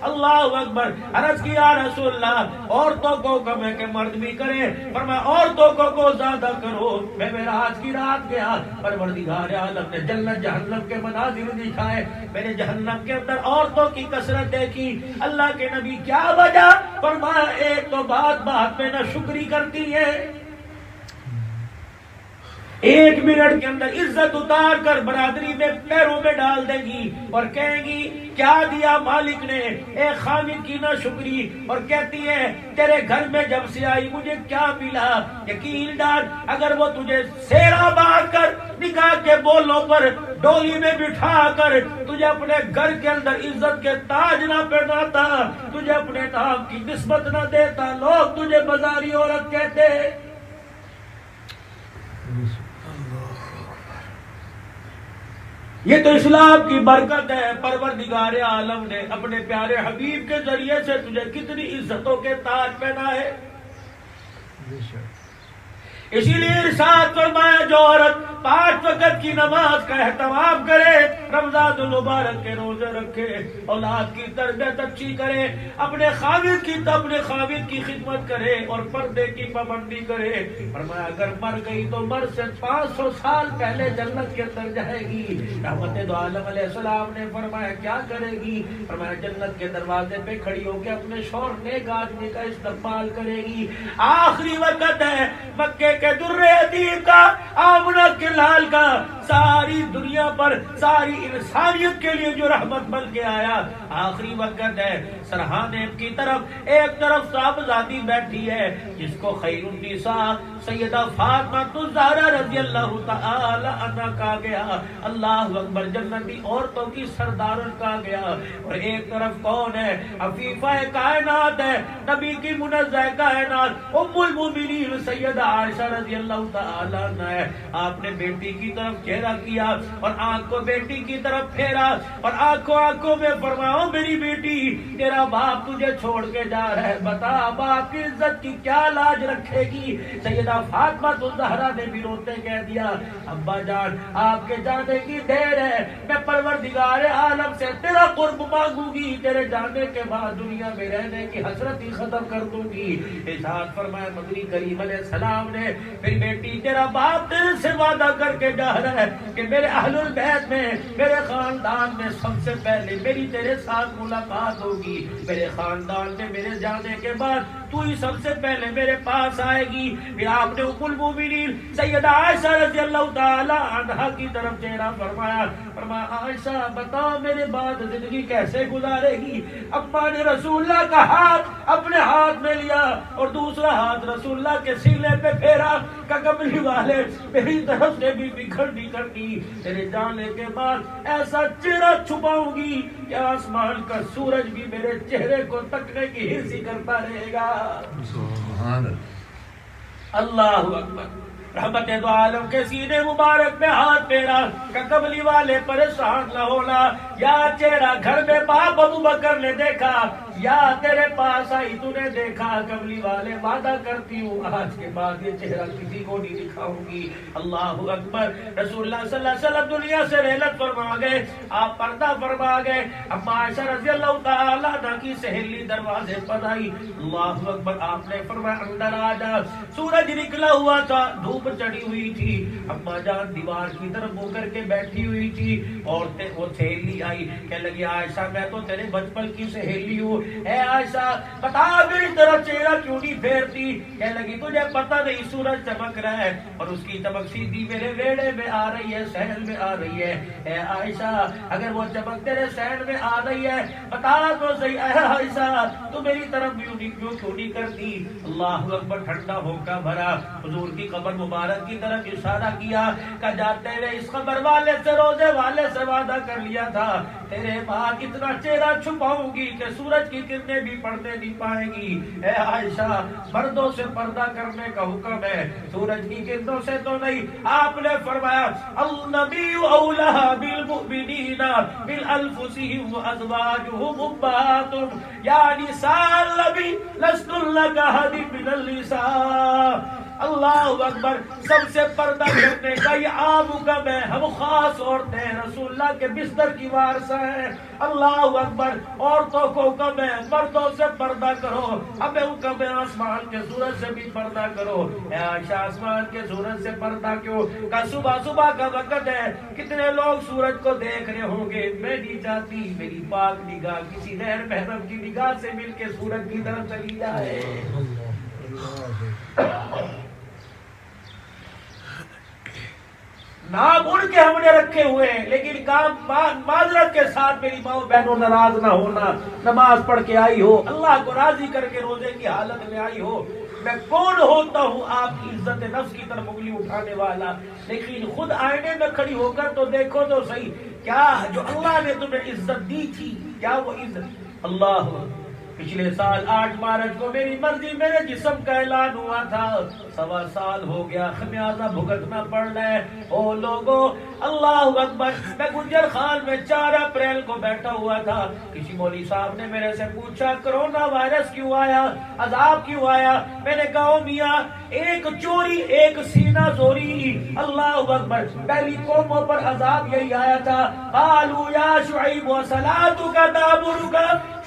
اللہ اکبر! عرض کیا رسول اللہ عورتوں کو کم ہے کہ مرد بھی کرے؟ فرمایا عورتوں کو زیادہ کرو۔ میں معراج کی رات گیا، پروردگار عالم نے جنت جہنم کے مناظر دکھائے، میں نے جہنم کے اندر عورتوں کی کثرت دیکھی۔ اللہ کے نبی کیا وجہ؟ فرمایا ایک تو بات پہ نہ شکری کرتی ہے، ایک منٹ کے اندر عزت اتار کر برادری میں پیروں میں ڈال دے گی اور کہیں گی کیا دیا مالک نے، ایک خامد کی نہ شکری، اور کہتی ہے تیرے گھر میں جب سے آئی مجھے کیا ملا۔ یقین ڈال اگر وہ تجھے سیرا باندھ کر نکاح کے بولوں پر ڈولی میں بٹھا کر تجھے اپنے گھر کے اندر عزت کے تاج نہ پہناتا، تجھے اپنے نام کی نسبت نہ دیتا، لوگ تجھے بازاری عورت کہتے۔ یہ تو اسلام کی برکت ہے، پروردگار عالم نے اپنے پیارے حبیب کے ذریعے سے تجھے کتنی عزتوں کے تاج پہنا ہے۔ اسی لیے ارشاد فرمایا جو عورت 5 وقت کی نماز کا اہتمام کرے، رمضان المبارک کے روزے رکھے، اولاد کی تربیت اچھی کرے، اپنے خاوند کی خدمت کرے اور پردے کی پابندی کرے، فرمایا اگر مر گئی تو مر سے 500 سال پہلے جنت کے اندر جائے گی۔ رحمت دو عالم علیہ السلام نے فرمایا کیا کرے گی؟ فرمایا جنت کے دروازے پہ کھڑی ہو کے اپنے شوہر نیک آدمی کا استقبال کرے گی۔ آخری وقت ہے، مکے کے درے عتیق کا، آمنہ کے لال کا، ساری دنیا پر ساری انسانیت کے لیے جو رحمت بن کے آیا، آخری وقت ہے۔ سرحانے کی طرف ایک طرف صاحبزادی بیٹھی ہے جس کو خیر النساء سیدہ فاطمہ الزہرا رضی اللہ تعالی عنہا کہا گیا، اللہ اکبر، جنتی عورتوں کی سردار کہا گیا، اور ایک طرف کون ہے؟ عفیفہ کائنات ہے، نبی کی منزہ کائنات ام المومنین سیدہ عائشہ رضی اللہ تعالی عنہ ہے۔ آپ نے بیٹی کی طرف چہرہ کیا اور آنکھ کو بیٹی کی طرف پھیرا اور آنکھوں میں فرمایا میری بیٹی تیرا باپ تجھے چھوڑ کے جا رہا ہے، بتا باپ کی عزت کی کیا لاج رکھے گی؟ سیدہ فاطمہ الزہرا نے بھی روتے کہہ دیا ابا جان آپ کے جانے کی دیر ہے، میں پروردگار عالم سے تیرا قرب مانگوں گی، تیرے جانے کے بعد دنیا میں رہنے کی حسرت ہی ختم کر دوں گی۔ ارشاد فرمایا نبی کریم علیہ السلام نے پھر بیٹی تیرا باپ تیرے سے وعدہ کر کے جا رہا ہے کہ میرے اہل البیت میں، میرے خاندان میں سب سے پہلے میری تیرے ساتھ ملاقات ہوگی، میرے خاندان میں میرے جانے کے بعد تو ہی سب سے پہلے میرے پاس آئے گی۔ پھر آپ نے ام المؤمنین سیدہ عائشہ رضی اللہ تعالی عنہا کی طرف چہرہ فرمایا، فرمایا عائشہ بتاؤ میرے بعد زندگی کیسے گزارے گی؟ اما نے رسول اللہ کا ہاتھ اپنے ہاتھ میں لیا اور دوسرا ہاتھ رسول اللہ کے سینے پہ پھیرا کہ کملی والے میری طرف سے بھی بکھر بکھر کی تیرے جانے کے بعد ایسا چہرہ چھپاؤں گی کہ آسمان کا سورج بھی میرے چہرے کو تکنے کی ہرسی کرتا رہے گا۔ سبحان اللہ اکبر۔ رحمت دو عالم کے سینے مبارک میں ہاتھ پھیرا کہ کملی والے پریشان نہ ہونا، یا چہرہ گھر میں باپ ابو بکر نے دیکھا یا تیرے پاس آئی تو نے دیکھا، کملی والے وعدہ کرتی ہوں آج کے بعد یہ چہرہ کسی کو نہیں دکھاؤں گی۔ اللہ اکبر۔ رسول اللہ صلی اللہ علیہ وسلم دنیا سے رحلت فرما گئے، آپ پردہ فرما گئے۔ اما عائشہ رضی اللہ تعالی عنہا کی سہیلی دروازے پر آئی، اللہ اکبر، آپ نے فرمایا اندر آ جا۔ سورج نکلا ہوا تھا، دھوپ چڑھی ہوئی تھی، اما جان دیوار کی طرف منہ کر کے بیٹھی ہوئی تھی، اور وہ سہیلی آئی کہنے لگی عائشہ میں تو تیرے بچپن کی سہیلی ہوں، اے عائشہ بتا میری طرف چہرہ کیوں نہیں پھیرتی؟ کہنے لگی تجھے پتہ نہیں سورج چمک رہا ہے اور اس کی چمک سیدھی میرے ویڑے میں آ رہی ہے، صحن میں آ رہی ہے، اے عائشہ اگر وہ چمک تیرے صحن میں آ رہی ہے بتا تو صحیح اے عائشہ تو میری طرف کیوں نہیں کرتی؟ اللہ اکبر۔ ٹھنڈا ہوکا بھرا حضور کی قبر مبارک کی طرف اشارہ کیا کہ جاتے ہوئے اس قبر والے سے روزے والے سے وعدہ کر لیا تھا تیرے بعد اتنا چہرہ چھپاؤں گی کہ سورج کی کرنیں بھی پڑھنے نہیں پائے گی۔ اے عائشہ مردوں سے پردہ کرنے کا حکم ہے، سورج کی کرنوں سے تو نہیں۔ آپ نے فرمایا النبی اولا بالمؤمنین من انفسہم وازواجہم امہاتہم یا نساء النبی لستن کاحد من النساء۔ اللہ اکبر۔ سب سے پردہ کرنے کا یہ عام حکم ہے، ہم خاص عورتیں رسول اللہ کے بستر کی وارثہ ہیں۔ اللہ اکبر۔ عورتوں کو حکم ہے مردوں سے پردہ کرو، ہمیں حکم ہے آسمان کے سورج سے بھی پردہ کرو۔ اے عائشہ آسمان کے سورج سے پردہ کیوں؟ کہ صبح کا وقت ہے، کتنے لوگ سورج کو دیکھ رہے ہوں گے، میں نہیں چاہتی میری پاک نگاہ کسی غیر محرم کی نگاہ سے مل کے سورج کی طرف چلی جائے۔ نام ان کے ہم نے رکھے ہوئے ہیں، لیکن کام معذرت کے ساتھ میری ماں بہنوں ناراض نہ ہونا، نماز پڑھ کے آئی ہو، اللہ کو راضی کر کے روزے کی حالت میں آئی ہو۔ میں کون ہوتا ہوں آپ کی عزت نفس کی طرف انگلی اٹھانے والا، لیکن خود آئینے میں کھڑی ہو کر تو دیکھو تو صحیح، کیا جو اللہ نے تمہیں عزت دی تھی کیا وہ عزت؟ اللہ پچھلے سال 8 مارچ کو میری مرضی میرے جسم کا اعلان ہوا تھا، 1.25 سال ہو گیا، خمیازہ بھگتنا پڑ رہا ہے۔ او لوگوں اللہ اکبر۔ میں گجر خان میں 4 اپریل کو بیٹھا ہوا تھا، کسی مولوی صاحب نے میرے سے پوچھا کرونا وائرس کیوں آیا، عذاب کیوں آیا؟ میں نے کہا میاں ایک چوری ایک سینہ زوری، اللہ اکبر، پہلی قوموں پر عذاب یہی آیا تھا۔ قالوا یا شعیب وصلاتک تأمرک،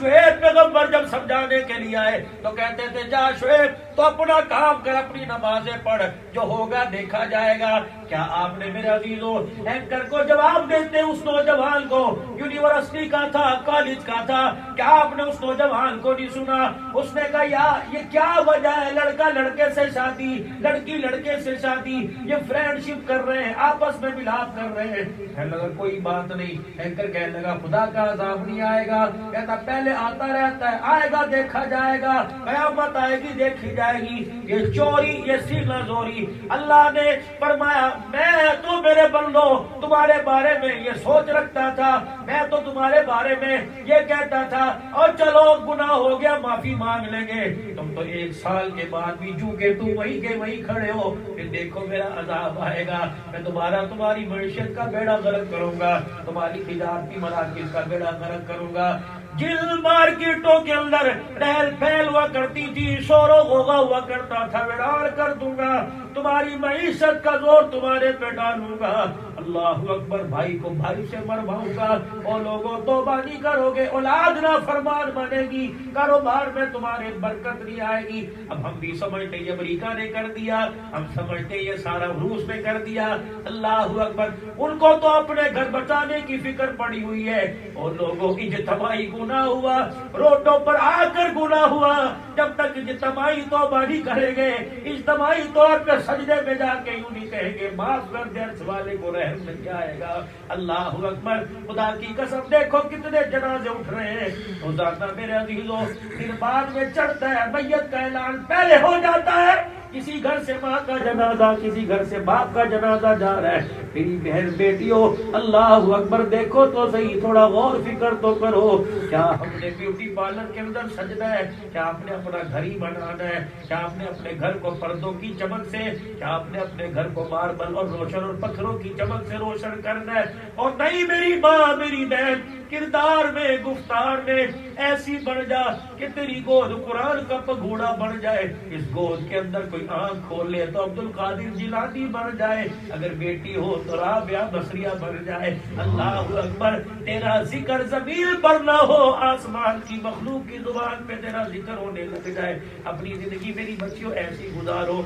شعیب پیغمبر جب سمجھانے کے لیے آئے تو کہتے تھے جا شعیب تو اپنا کام کر، اپنی نمازیں پڑھ، جو ہوگا دیکھا جائے گا۔ کیا آپ نے میرے عزیزوں اینکر کو جواب دیتے اس نوجوان کو، یونیورسٹی کا تھا، کالج کا تھا، کیا آپ نے اس نوجوان کو نہیں سنا؟ اس نے کہا یہ کیا وجہ ہے، لڑکا لڑکے سے شادی، لڑکی لڑکے سے شادی، یہ فرینڈ شپ کر رہے ہیں، آپس میں ملاپ کر رہے ہیں۔ کہنے لگا کوئی بات نہیں۔ اینکر کہنے لگا خدا کا عذاب نہیں آئے گا؟ کہتا پہلے آتا رہتا ہے، آئے گا دیکھا جائے گا، قیامت آئے گی دیکھی جائے گی۔ یہ چوری یہ سینہ زوری، اللہ نے فرمایا میں تو میرے بندو تمہارے بارے میں یہ سوچ رکھتا تھا، میں تو تمہارے بارے میں یہ کہتا تھا، اور چلو گناہ ہو گیا معافی مانگ لیں گے، تم تو 1 سال کے بعد بھی جو کہ تم وہی کے وہی کھڑے ہو، پھر دیکھو میرا عذاب آئے گا، میں دوبارہ تمہاری معیشت کا بیڑا غرق کروں گا، تمہاری تجارتی مراکز کا بیڑا غرق کروں گا۔ جن مارکیٹوں کے اندر ٹہل پھیل ہوا کرتی تھی، شور و غوغا ہوا کرتا تھا، ویران کر دوں گا، تمہاری معیشت کا زور تمہارے پہ ڈالوں گا۔ اللہ اکبر، بھائی کو بھائی سے مرواؤں گا، اور لوگوں توبہ نہیں کرو گے، اولاد نہ فرمان بنے گی، کاروبار میں تمہارے برکت نہیں آئے گی۔ اب ہم بھی سمجھتے یہ امریکہ نے کر دیا، ہم سمجھتے یہ سارا روس نے کر دیا، اللہ اکبر، ان کو تو اپنے گھر بچانے کی فکر پڑی ہوئی ہے، اور لوگوں کی اجتماعی گناہ ہوا، روڈوں پر آ کر گناہ ہوا، جب تک اجتماعی توبہ نہیں کریں گے، اجتماعی طور پہ سجدے میں جا کے یوں نہیں کہیں گے معاف کر دے، اس والے کو رحم نہیں آئے گا۔ اللہ اکبر، خدا کی قسم دیکھو کتنے جنازے اٹھ رہے ہیں روزانہ میرے عزیزوں، پھر بعد میں چڑھتا ہے، میت کا اعلان پہلے ہو جاتا ہے، کسی گھر سے ماں کا جنازہ، کسی گھر سے باپ کا جنازہ جا رہا ہے۔ میری بہن بیٹیوں، اللہ اکبر، دیکھو تو صحیح، تھوڑا غور فکر تو کرو، کیا ہم نے بیوٹی پارلر کے اندر سجنا ہے؟ کیا آپ نے اپنا گھر ہی بنانا ہے؟ کیا آپ نے اپنے گھر کو پردوں کی چمک سے، کیا آپ نے اپنے گھر کو ماربل اور روشن اور پتھروں کی چمک سے روشن کرنا ہے؟ اور نہیں میری ماں، میری بہن، کردار میں، گفتار میں ایسی بن جا کہ تیری گود قرآن کا پگھوڑا بن جائے، اس گود کے اندر کوئی آنکھ کھول لے تو عبد القادر جیلانی بن جائے، اگر بیٹی ہو تو رابعہ بصریہ بن جائے۔ اللہ اکبر، تیرا ذکر زمین پر نہ ہو، آسمان کی مخلوق کی زبان پہ تیرا ذکر ہونے لگ جائے۔ اپنی زندگی میری بچیوں ایسی گزارو۔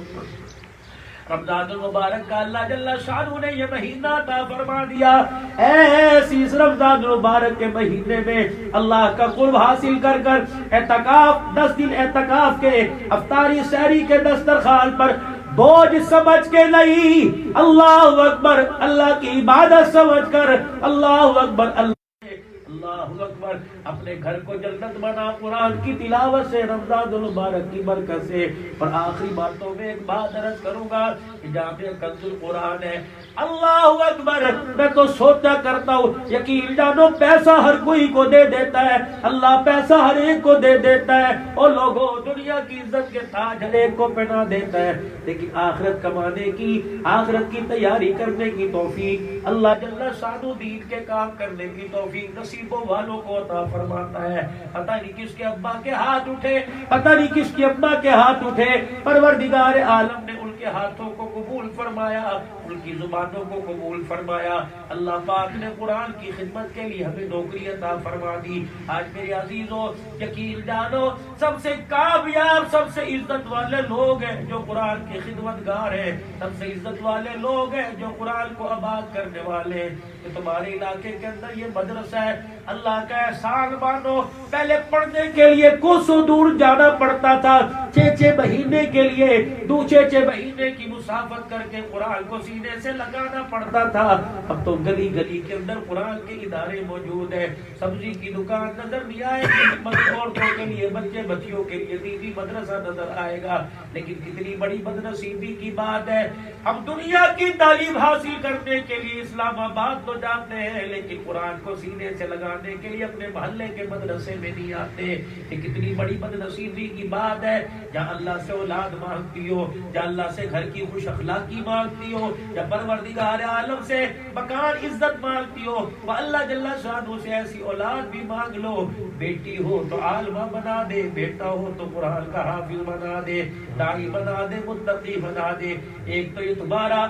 رمضان المبارک کا اللہ جل شانہ نے یہ مہینہ عطا فرما دیا، ایسی اس رمضان المبارک کے مہینے میں اللہ کا قرب حاصل کر کر اعتکاف، 10 دن اعتکاف کے، افطاری سحری کے دسترخوان پر بوجھ سمجھ کے نہیں، اللہ اکبر، اللہ کی عبادت سمجھ کر، اللہ اکبر، اللہ اکبر، اپنے گھر کو جنت بنا قرآن کی تلاوت سے، رمضان المبارک کی برکت سے۔ اور آخری باتوں میں ایک بات عرض کروں گا کہ جامع کنز القرآن ہے، اللہ اکبر، میں تو سوچا کرتا ہوں، یقین جانو پیسہ ہر کوئی کو دے دیتا ہے، اللہ پیسہ ہر ایک کو دے دیتا ہے، اور لوگوں دنیا کی عزت کے تاج ہر ایک کو پہنا دیتا ہے، لیکن آخرت کمانے کی، آخرت کی تیاری کرنے کی توفیق اللہ جل شانہ، دین کے کام کرنے کی توفیق نصیبوں والوں کو عطا فرماتا ہے۔ پتہ نہیں کس کے ابا کے ہاتھ اٹھے، پتہ نہیں کس کے ابا کے ہاتھ اٹھے، پروردگار عالم نے ان کے ہاتھوں کو قبول فرمایا، ان کی زبانوں کو قبول فرمایا۔ اللہ پاک نے قرآن کی خدمت کے لیے ہمیں نوکری عطا فرما دی۔ آج میرے عزیزوں، یقین جانو، سب سے کامیاب، سب سے عزت والے لوگ ہیں جو قرآن کے خدمت گار ہیں، سب سے عزت والے لوگ ہیں جو قرآن کو آباد کرنے والے ہیں۔ کہ تمہارے علاقے کے اندر یہ مدرسہ ہے، اللہ کا احسان مانو، پہلے پڑھنے کے لیے کوسوں دور جانا پڑتا تھا، 6 مہینے کے لیے، 6 مہینے کی مسافت کر کے قرآن کو سینے سے لگانا پڑتا تھا۔ اب تو گلی گلی کے اندر قرآن کے ادارے موجود ہیں، سبزی کی دکان نظر نہیں آئے گی، عورتوں کے لیے، بچے بچیوں کے لیے دینی مدرسہ نظر آئے گا، لیکن کتنی بڑی بدنصیبی کی بات ہے، ہم دنیا کی تعلیم حاصل کرنے کے لیے اسلام آباد تو جاتے ہیں، لیکن قرآن کو سینے سے لگانے کے لیے اپنے محلے کے مدرسے میں نہیں آتے۔ یہ کتنی بڑی بدنصیبی کی بات ہے، جہاں اللہ سے اولاد مانگتی ہو، جہاں اللہ سے گھر کی خوش اخلاقی مانگتی ہو، یا پروردگار عالم سے مکان عزت مانگتی ہو، وہ اللہ جل شانہ سے ایسی اولاد بھی مانگ لو۔ بیٹی ہو تو عالمہ بنا دے، بیٹا ہو تو قرآن کا حافظ بنا دے، داعی بنا دے، متقی بنا دے۔ ایک تو یہ تمہارا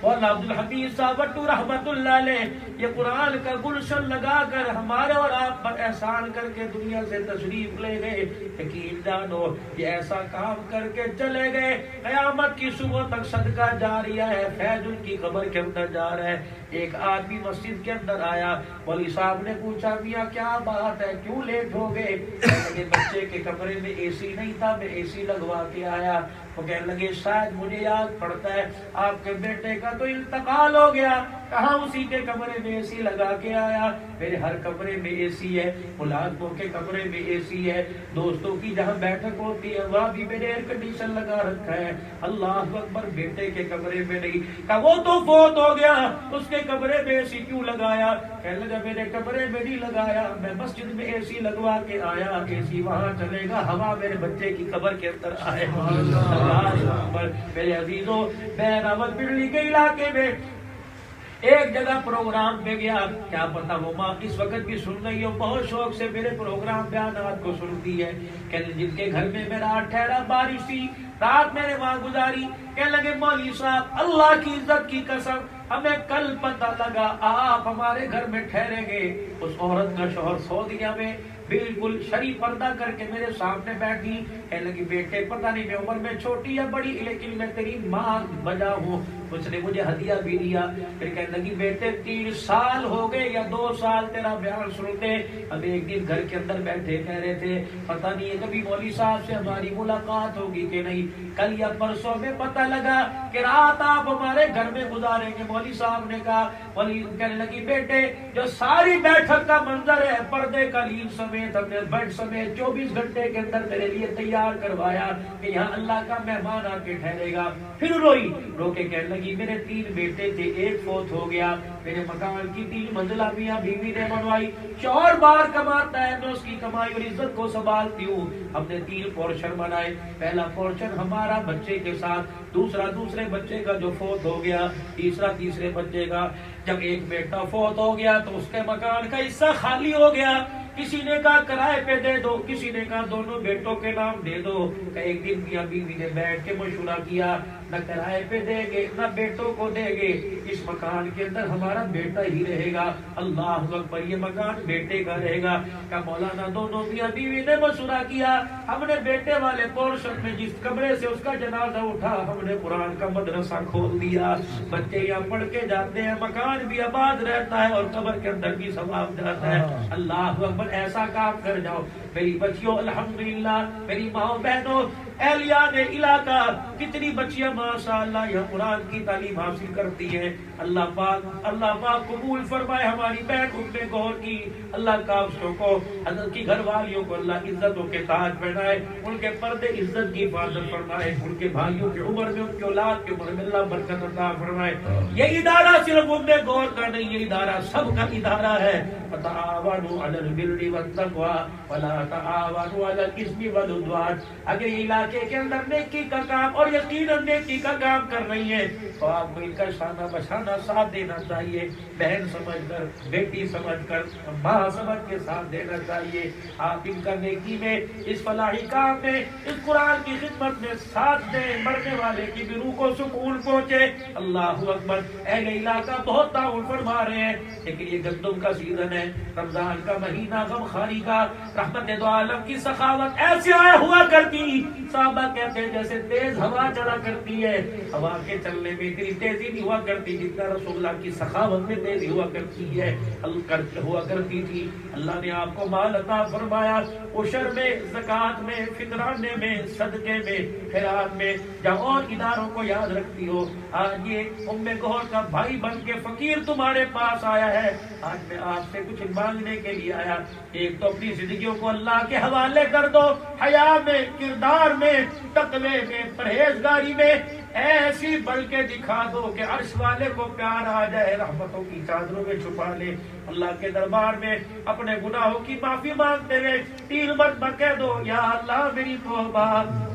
مولانا عبد الحمید صاحب بٹو رحمت اللہ علیہ یہ قرآن کا گلشن لگا کر ہمارے اور آپ پر احسان کر کے دنیا سے تشریف لے گئے، یقین جانو یہ ایسا کام کر کے چلے گئے، قیامت کی صبح تک صدقہ جاریہ ہے، فیض ان کی قبر کے اندر جا رہا ہے۔ ایک آدمی مسجد کے اندر آیا، مولوی صاحب نے پوچھا میاں کیا بات ہے، کیوں لیٹ ہو گئے؟ کہنے لگے بچے کے کمرے میں اے سی نہیں تھا، میں اے سی لگوا کے آیا۔ وہ کہنے لگے شاید مجھے یاد پڑتا ہے آپ کے بیٹے کا تو انتقال ہو گیا، کہاں اسی کے کمرے میں اے سی لگا کے آیا؟ میرے ہر کمرے میں اے سی ہے، ملازموں کے کمرے میں اے سی ہے، دوستوں کی جہاں بیٹھک ہوتی ہے وہاں بھی میں نے ایئر کنڈیشن لگا رکھا ہے۔ اللہ اکبر، بیٹے کے کمرے میں نہیں، کہا وہ تو فوت ہو گیا، اس کے کمرے میں اے سی کیوں لگایا؟ کہنے لگا میرے کمرے میں نہیں لگایا، میں مسجد میں اے سی لگوا کے آیا، اے سی وہاں چلے گا، ہوا میرے بچے کی قبر کے اندر آئے۔ میرے عزیزوں، میں راول پنڈلی کے علاقے میں ایک جگہ پروگرام پہ گیا، کیا پتا وہ ماں اس وقت بھی سن رہی ہو، بہت شوق سے میرے پروگرام بیانات کو سنتی ہے، کہ جن کے گھر میں میرا ٹھہرا بارش تھی، رات میں نے وہاں گزاری، کہنے لگے مولوی صاحب اللہ کی عزت کی قسم ہمیں کل پتہ لگا آپ ہمارے گھر میں ٹھہریں گے. اس عورت کا شوہر سعودیہ میں بالکل شریف پردہ کر کے میرے سامنے بیٹھی. کہنے لگی بیٹے پتہ نہیں میں عمر میں چھوٹی یا بڑی لیکن میں تیری ماں بجا ہوں. اس نے مجھے ہدیہ بھی دیا. پھر کہنے لگی بیٹے 3 سال ہو گئے یا 2 سال تیرا بیان سنتے. اب ایک دن گھر کے اندر بیٹھے کہہ رہے تھے پتہ نہیں کبھی مولوی صاحب سے ہماری ملاقات ہوگی کہ نہیں. کل یا پرسوں میں پتہ لگا کہ رات آپ ہمارے گھر میں گزاریں گے. مولوی صاحب نے کہا مولوی کہنے لگی بیٹے جو ساری بیٹھک کا منظر ہے پردے قلیل سمیت اپنے بیڈ سمیت 24 گھنٹے کے اندر میرے لیے تیار کروایا کہ یہاں اللہ کا مہمان آ کے ٹھہرے گا. پھر روئی رو کے کہنے لگی میرے 3 بیٹے تھے ایک فوت ہو گیا. میرے مکان کی 3 منزلہ میاں بیوی نے بنوائی. شوہر باہر کماتا ہے میں اس کی کمائی اور عزت کو سنبھالتی ہوں. ہم نے 3 پورشن بنائے. پہلا پورشن ہمارا بچے کے ساتھ, دوسرا دوسرے بچے کا جو فوت ہو گیا, تیسرا تیسرے بچے کا. جب ایک بیٹا فوت ہو گیا تو اس کے مکان کا حصہ خالی ہو گیا. کسی نے کہا کرائے پہ دے دو, کسی نے کہا دونوں بیٹوں کے نام دے دو. کہ ایک دن میاں بیوی نے بیٹھ کے مشورہ کیا نہ کرائے پہ دیں گے نہ بیٹوں کو دیں گے, اس مکان کے اندر ہمارا بیٹا ہی رہے گا. اللہ اکبر, یہ مکان بیٹے کا رہے گا. کہ مولانا دونوں میاں بیوی نے مشورہ کیا. ہم نے بیٹے والے پورشن میں جس کمرے سے اس کا جنازہ اٹھا ہم نے قرآن کا مدرسہ کھول دیا. بچے یہاں پڑھ کے جاتے ہیں, مکان بھی آباد رہتا ہے اور قبر کے اندر بھی ثواب جاتا ہے. اللہ اکبر, ایسا کام کر جاؤ. میری بچیوں الحمدللہ, میری ماں بہنوں, اہلیان علاقہ, کتنی بچیاں ماشاءاللہ یہاں قرآن کی تعلیم حاصل کرتی ہیں. اللہ پاک قبول فرمائے ہماری بہن ام گور کی. اللہ کافروں کو, حضرت کی گھر والیوں کو اللہ عزتوں کے تاج پہنائے, ان کے پردے عزت کی حفاظت فرمائے, ان کے بھائیوں کی عمر میں, ان کی اولاد کی عمر میں اللہ برکت عطا فرمائے. یہ ادارہ صرف ام گور کا نہیں, یہ ادارہ سب کا ادارہ ہے. فتعاونوا علی البر والتقوی ولا تعاونوا علی الاثم والعدوان. اگر یہ علاقے کے اندر نیکی کا کام اور یقیناً نیکی کا کام کر رہی ہے تو آپ مل کر شانہ بشانہ ساتھ دینا چاہیے. بہن سمجھ کر, بیٹی سمجھ کر, ماں سمجھ کے ساتھ دینا چاہیے. آپ ان کا نیکی میں, اس فلاحی کام میں, اس قرآن کی خدمت میں ساتھ دیں. مرنے والے کی بھی روح کو سکون پہنچے. اللہ اکبر, اہل علاقہ بہت تعاون فرما رہے ہیں. لیکن یہ گندم کا سیزن ہے, رمضان کا مہینہ, غم خاری کا, رحمت دو عالم کی سخاوت ایسے آیا ہوا کرتی. صحابہ کہتے ہیں جیسے تیز ہوا چلا کرتی ہے, ہوا کے چلنے میں اتنی تیزی نہیں ہوا کرتی جتنا رسول اللہ کی سخاوت میں تیزی ہوا کرتی ہے, ہوا کرتی تھی. اللہ نے آپ کو مال عطا فرمایا. عشر میں, زکات میں, فطرانے میں, صدقے میں, خیرات میں, جہاں اور اداروں کو یاد رکھتی ہو. آج یہ ام گور کا بھائی بن کے فقیر تمہارے پاس آیا ہے. آج میں آپ سے کچھ مانگنے کے لیے آیا. ایک تو اپنی زندگیوں کو اللہ کے حوالے کر دو, حیا میں, کردار میں, تقوی میں, پرہیزگاری میں ایسی بل کے دکھا دو کہ عرش والے کو پیار آ جائے, رحمتوں کی چادروں میں چھپا لے. اللہ کے دربار میں اپنے گناہوں کی معافی مانگتے ہوئے 3 مرتبہ کہہ دو یا اللہ میری توبہ,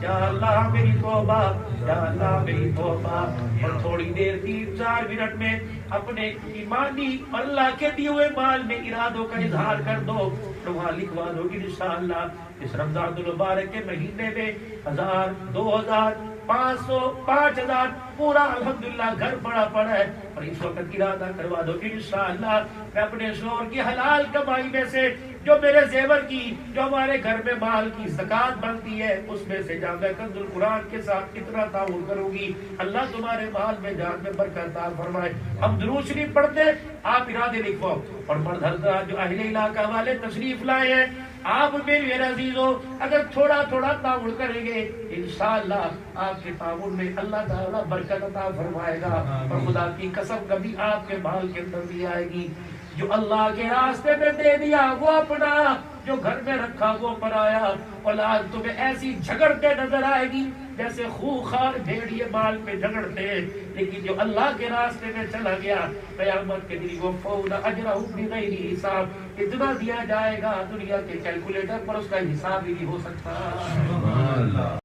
یا اللہ میری توبہ, یا اللہ میری توبہ. اور تھوڑی دیر 3-4 منٹ میں اپنے ایمانی اللہ کے دیے ہوئے مال میں ارادوں کا اظہار کر دو. وہاں لکھوا دو انشاءاللہ اس رمضان المبارک کے مہینے میں 1000, 2000, 500, 5000 پورا الحمدللہ گھر بڑا پڑا ہے. اور اس وقت ارادہ کروا دو انشاءاللہ میں اپنے شوہر کی حلال کمائی میں سے جو میرے زیور کی, جو ہمارے گھر میں مال کی زکات بنتی ہے, اس میں سے جامع کنز القرآن کے ساتھ اتنا تعاون کروں گی. اللہ تمہارے مال میں, جان میں برکت عطا فرمائے. ہم درود شریف پڑھتے, آپ ارادے لکھواؤ. اور مرد حضرات جو اہل علاقہ والے تشریف لائے ہیں, آپ میرے عزیزوں اگر تھوڑا تھوڑا تعاون کریں گے انشاءاللہ آپ کے تعاون میں اللہ تعالیٰ برکت عطا فرمائے گا. اور خدا کی قسم کبھی آپ کے مال کے اندر بھی آئے گی. جو اللہ کے راستے میں دے دیا وہ اپنا, جو گھر میں رکھا وہ پرایا. اولاد تمہیں ایسی جھگڑتے نظر آئے گی جیسے خوخار بھیڑیے مال پہ جھگڑتے ہیں, لیکن جو اللہ کے راستے میں چلا گیا قیامت کے دن وفونا اجرہم بغیر حساب, اتنا دیا جائے گا دنیا کے کیلکولیٹر پر اس کا حساب ہی نہیں ہو سکتا.